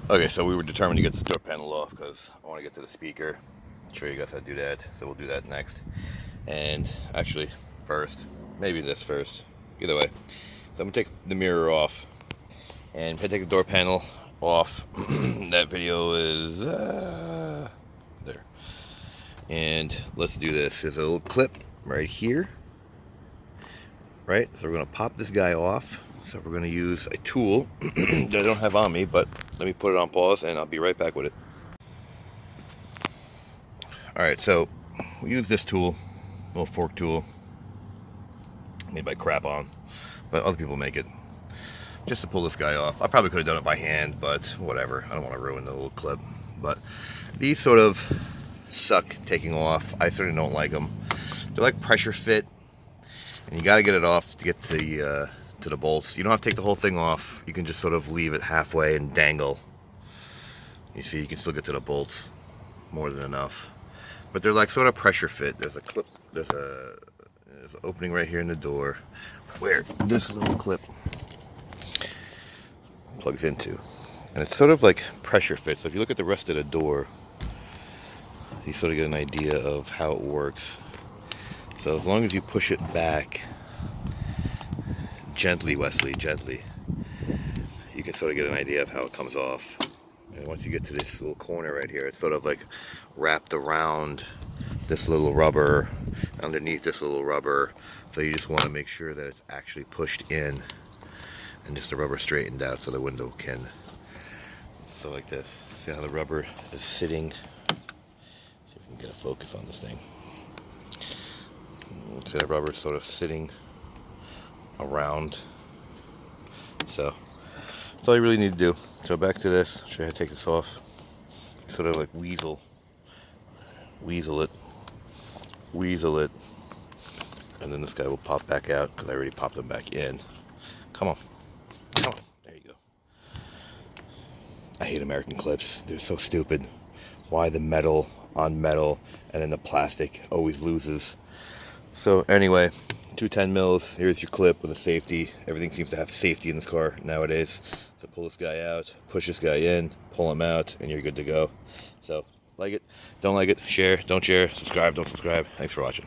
Okay, so we were determined to get this door panel off because I want to get to the speaker, show you guys how to do that. So we'll do that next. And actually, first, maybe this first, either way. So I'm gonna take the mirror off and take the door panel off. That video is there. And let's do this. There's a little clip right here. Right, so we're gonna pop this guy off. So we're gonna use a tool that I don't have on me, but let me put it on pause and I'll be right back with it. Alright, so we use this tool, little fork tool, made by Crap-On, but other people make it, just to pull this guy off. I probably could have done it by hand, but whatever. I don't want to ruin the little clip. But these sort of suck taking off. I certainly don't like them. They're like pressure fit, and you got to get it off to get to the bolts. You don't have to take the whole thing off. You can just sort of leave it halfway and dangle. You see, you can still get to the bolts more than enough. But they're like sort of pressure fit. There's a clip. There's an opening right here in the door where this little clip plugs into, and it's sort of like pressure fit. So if you look at the rest of the door, you sort of get an idea of how it works. So as long as you push it back gently, Wesley, gently, you can sort of get an idea of how it comes off. And once you get to this little corner right here, it's sort of like wrapped around this little rubber, underneath this little rubber. So you just want to make sure that it's actually pushed in and just the rubber straightened out so the window can, so like this. See how the rubber is sitting? See if we can get a focus on this thing. See that rubber is sort of sitting around. So that's all you really need to do. So back to this. I'll show you how to take this off. Sort of like weasel it, and then this guy will pop back out because I already popped him back in. Come on, there you go. I hate American clips. They're so stupid. Why the metal on metal and then the plastic always loses? So anyway, 210 mils. Here's your clip with a safety. Everything seems to have safety in this car nowadays. So pull this guy out, push this guy in, pull him out, and you're good to go. So like it, don't like it, share, don't share, subscribe, don't subscribe. Thanks for watching.